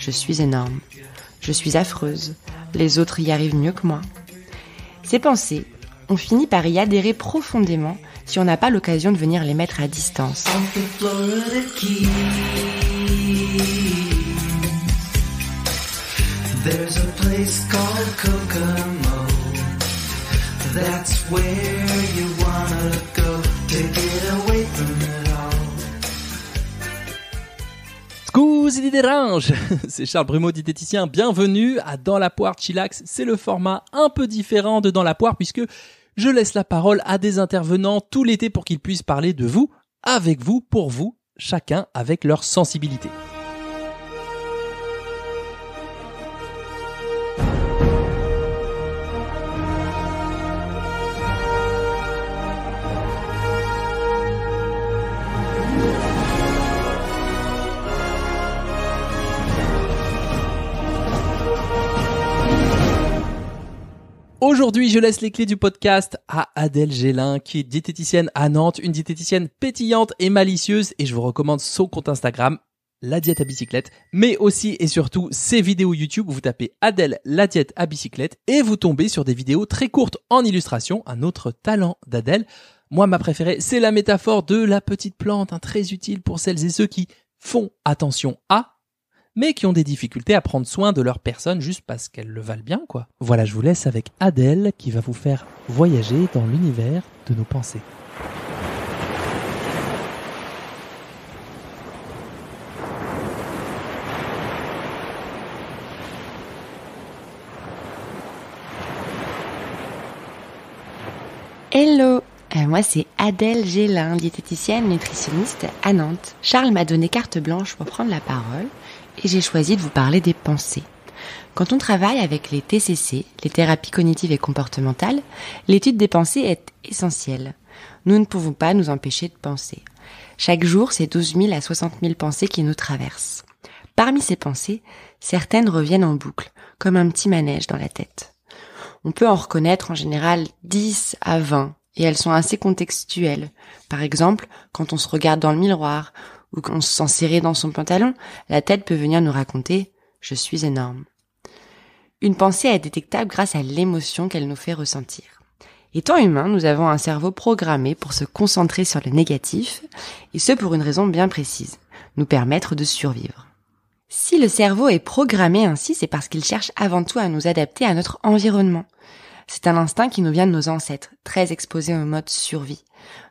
Je suis énorme. Je suis affreuse. Les autres y arrivent mieux que moi. Ces pensées, on finit par y adhérer profondément si on n'a pas l'occasion de venir les mettre à distance. There's a place called Kokomo. That's where you wanna go to get away from it all. Scusi di dérange, c'est Charles Brumeau, diététicien. Bienvenue à Dans la poire chillax. C'est le format un peu différent de Dans la poire puisque je laisse la parole à des intervenants tout l'été pour qu'ils puissent parler de vous, avec vous, pour vous, chacun avec leur sensibilité. Aujourd'hui, je laisse les clés du podcast à Adèle Gélin, qui est diététicienne à Nantes, une diététicienne pétillante et malicieuse, et je vous recommande son compte Instagram, La Diète à Bicyclette, mais aussi et surtout ses vidéos YouTube où vous tapez Adèle La Diète à Bicyclette et vous tombez sur des vidéos très courtes en illustration, un autre talent d'Adèle. Moi, ma préférée, c'est la métaphore de la petite plante, très utile pour celles et ceux qui font attention à, mais qui ont des difficultés à prendre soin de leur personne juste parce qu'elles le valent bien, quoi. Voilà, je vous laisse avec Adèle qui va vous faire voyager dans l'univers de nos pensées. Hello, moi c'est Adèle Gélin, diététicienne nutritionniste à Nantes. Charles m'a donné carte blanche pour prendre la parole et j'ai choisi de vous parler des pensées. Quand on travaille avec les TCC, les thérapies cognitives et comportementales, l'étude des pensées est essentielle. Nous ne pouvons pas nous empêcher de penser. Chaque jour, c'est 12 000 à 60 000 pensées qui nous traversent. Parmi ces pensées, certaines reviennent en boucle, comme un petit manège dans la tête. On peut en reconnaître en général 10 à 20, et elles sont assez contextuelles. Par exemple, quand on se regarde dans le miroir, ou qu'on se sent serré dans son pantalon, la tête peut venir nous raconter « je suis énorme ». Une pensée est détectable grâce à l'émotion qu'elle nous fait ressentir. Étant humain, nous avons un cerveau programmé pour se concentrer sur le négatif, et ce pour une raison bien précise, nous permettre de survivre. Si le cerveau est programmé ainsi, c'est parce qu'il cherche avant tout à nous adapter à notre environnement. C'est un instinct qui nous vient de nos ancêtres, très exposés au mode survie.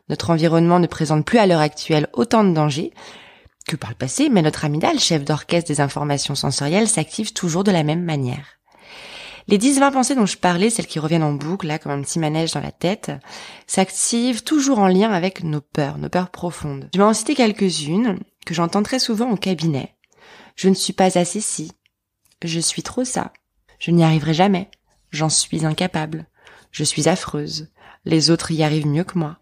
Notre environnement ne présente plus à l'heure actuelle autant de dangers que par le passé, mais notre amygdale, chef d'orchestre des informations sensorielles, s'active toujours de la même manière. Les 10-20 pensées dont je parlais, celles qui reviennent en boucle, là, comme un petit manège dans la tête, s'activent toujours en lien avec nos peurs profondes. Je vais en citer quelques-unes que j'entends très souvent au cabinet. Je ne suis pas assez ci. Je suis trop ça. Je n'y arriverai jamais. J'en suis incapable. Je suis affreuse. Les autres y arrivent mieux que moi.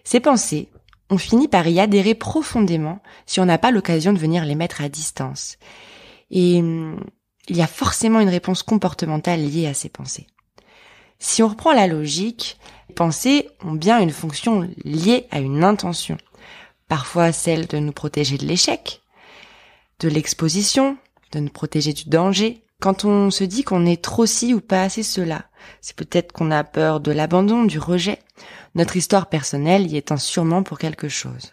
Ces pensées, on finit par y adhérer profondément si on n'a pas l'occasion de venir les mettre à distance. Et il y a forcément une réponse comportementale liée à ces pensées. Si on reprend la logique, les pensées ont bien une fonction liée à une intention. Parfois celle de nous protéger de l'échec, de l'exposition, de nous protéger du danger. Quand on se dit qu'on est trop ci ou pas assez cela, c'est peut-être qu'on a peur de l'abandon, du rejet, notre histoire personnelle y étant sûrement pour quelque chose.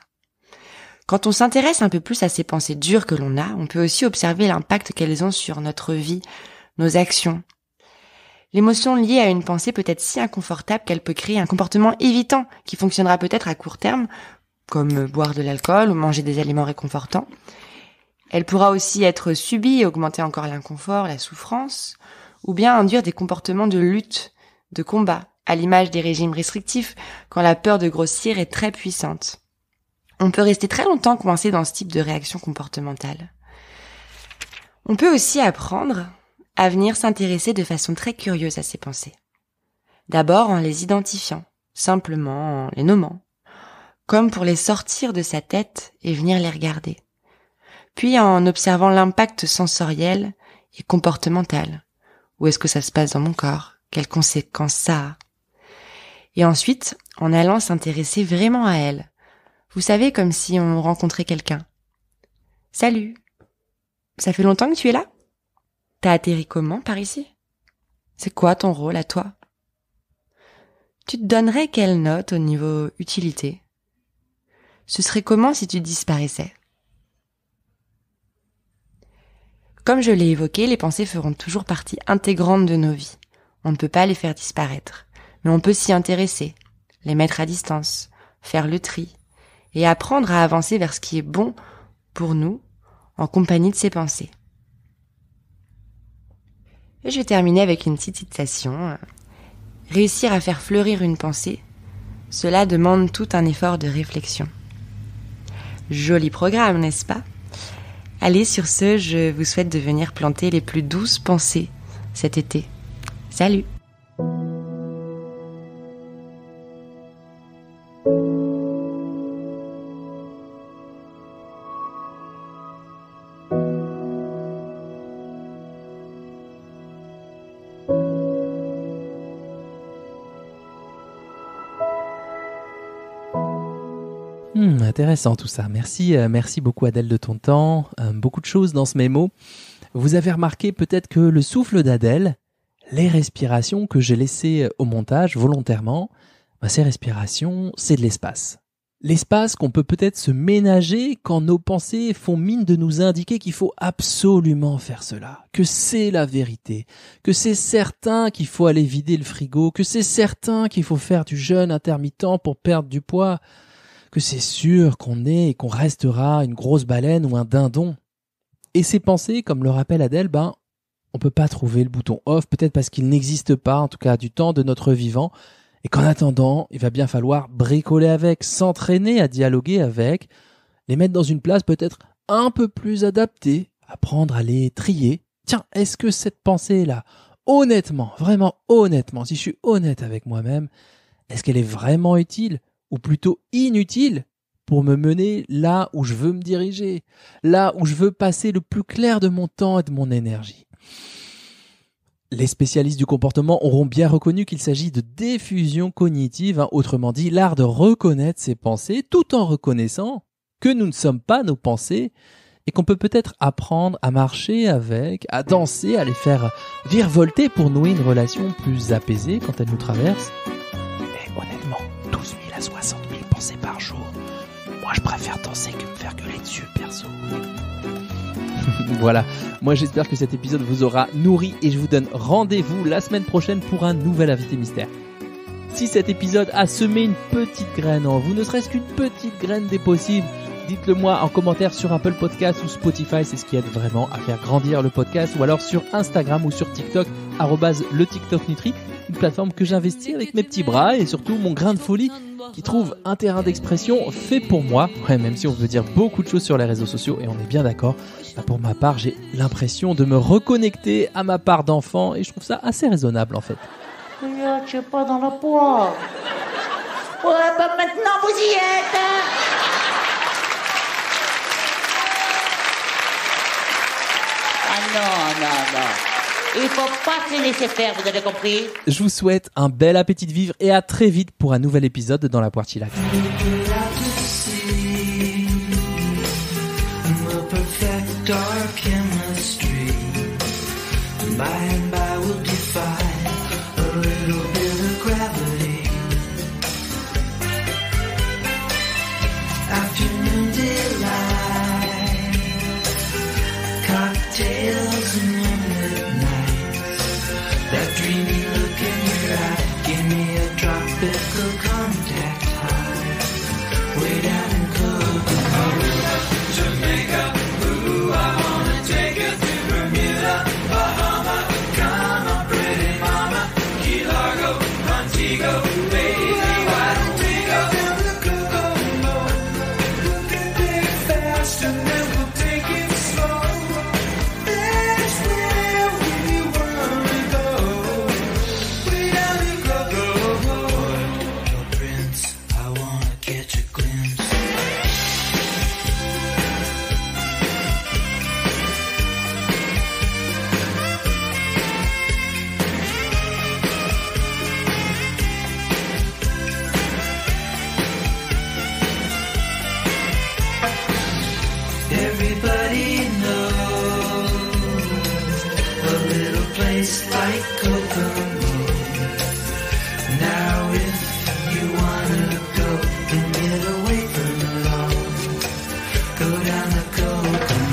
Quand on s'intéresse un peu plus à ces pensées dures que l'on a, on peut aussi observer l'impact qu'elles ont sur notre vie, nos actions. L'émotion liée à une pensée peut être si inconfortable qu'elle peut créer un comportement évitant qui fonctionnera peut-être à court terme, comme boire de l'alcool ou manger des aliments réconfortants. Elle pourra aussi être subie et augmenter encore l'inconfort, la souffrance, ou bien induire des comportements de lutte, de combat, à l'image des régimes restrictifs, quand la peur de grossir est très puissante. On peut rester très longtemps coincé dans ce type de réaction comportementale. On peut aussi apprendre à venir s'intéresser de façon très curieuse à ces pensées. D'abord en les identifiant, simplement en les nommant, comme pour les sortir de sa tête et venir les regarder. Puis en observant l'impact sensoriel et comportemental. Où est-ce que ça se passe dans mon corps? Quelles conséquences ça a? Et ensuite, en allant s'intéresser vraiment à elle. Vous savez, comme si on rencontrait quelqu'un. Salut! Ça fait longtemps que tu es là? T'as atterri comment par ici? C'est quoi ton rôle à toi? Tu te donnerais quelle note au niveau utilité? Ce serait comment si tu disparaissais? Comme je l'ai évoqué, les pensées feront toujours partie intégrante de nos vies. On ne peut pas les faire disparaître, mais on peut s'y intéresser, les mettre à distance, faire le tri, et apprendre à avancer vers ce qui est bon pour nous, en compagnie de ces pensées. Et je vais terminer avec une petite citation. Réussir à faire fleurir une pensée, cela demande tout un effort de réflexion. Joli programme, n'est-ce pas? Allez, sur ce, je vous souhaite de venir planter les plus douces pensées cet été. Salut! Intéressant tout ça. Merci beaucoup Adèle de ton temps. Beaucoup de choses dans ce mémo. Vous avez remarqué peut-être que le souffle d'Adèle, les respirations que j'ai laissées au montage volontairement, ces respirations, c'est de l'espace. L'espace qu'on peut peut-être se ménager quand nos pensées font mine de nous indiquer qu'il faut absolument faire cela, que c'est la vérité, que c'est certain qu'il faut aller vider le frigo, que c'est certain qu'il faut faire du jeûne intermittent pour perdre du poids, que c'est sûr qu'on est et qu'on restera une grosse baleine ou un dindon. Et ces pensées, comme le rappelle Adèle, on peut pas trouver le bouton off, peut-être parce qu'il n'existe pas, en tout cas du temps de notre vivant, et qu'en attendant, il va bien falloir bricoler avec, s'entraîner à dialoguer avec, les mettre dans une place peut-être un peu plus adaptée, apprendre à les trier. Tiens, est-ce que cette pensée-là, honnêtement, vraiment honnêtement, si je suis honnête avec moi-même, est-ce qu'elle est vraiment utile ou plutôt inutile pour me mener là où je veux me diriger, là où je veux passer le plus clair de mon temps et de mon énergie. Les spécialistes du comportement auront bien reconnu qu'il s'agit de diffusion cognitive, autrement dit l'art de reconnaître ses pensées tout en reconnaissant que nous ne sommes pas nos pensées et qu'on peut peut-être apprendre à marcher avec, à danser, à les faire virevolter pour nouer une relation plus apaisée quand elle nous traverse. Mais honnêtement, 12 000 à 60 000 pensées par jour. Moi, je préfère danser que me faire gueuler dessus, perso. Voilà. Moi, j'espère que cet épisode vous aura nourri et je vous donne rendez-vous la semaine prochaine pour un nouvel invité mystère. Si cet épisode a semé une petite graine en vous, ne serait-ce qu'une petite graine des possibles, dites-le moi en commentaire sur Apple Podcast ou Spotify, c'est ce qui aide vraiment à faire grandir le podcast, ou alors sur Instagram ou sur TikTok, @le TikTok Nutri, une plateforme que j'investis avec mes petits bras et surtout mon grain de folie qui trouve un terrain d'expression fait pour moi. Ouais, même si on veut dire beaucoup de choses sur les réseaux sociaux et on est bien d'accord, pour ma part, j'ai l'impression de me reconnecter à ma part d'enfant et je trouve ça assez raisonnable en fait. Regarde, je suis pas dans la poire. Ouais, maintenant vous y êtes. Ah non. Il faut pas se laisser faire, vous avez compris? Je vous souhaite un bel appétit de vivre et à très vite pour un nouvel épisode dans la poire chillax. Fast and then we'll take it slow. That's where taste like Kokomo. Now if you wanna go and get away from it all, go down the Kokomo.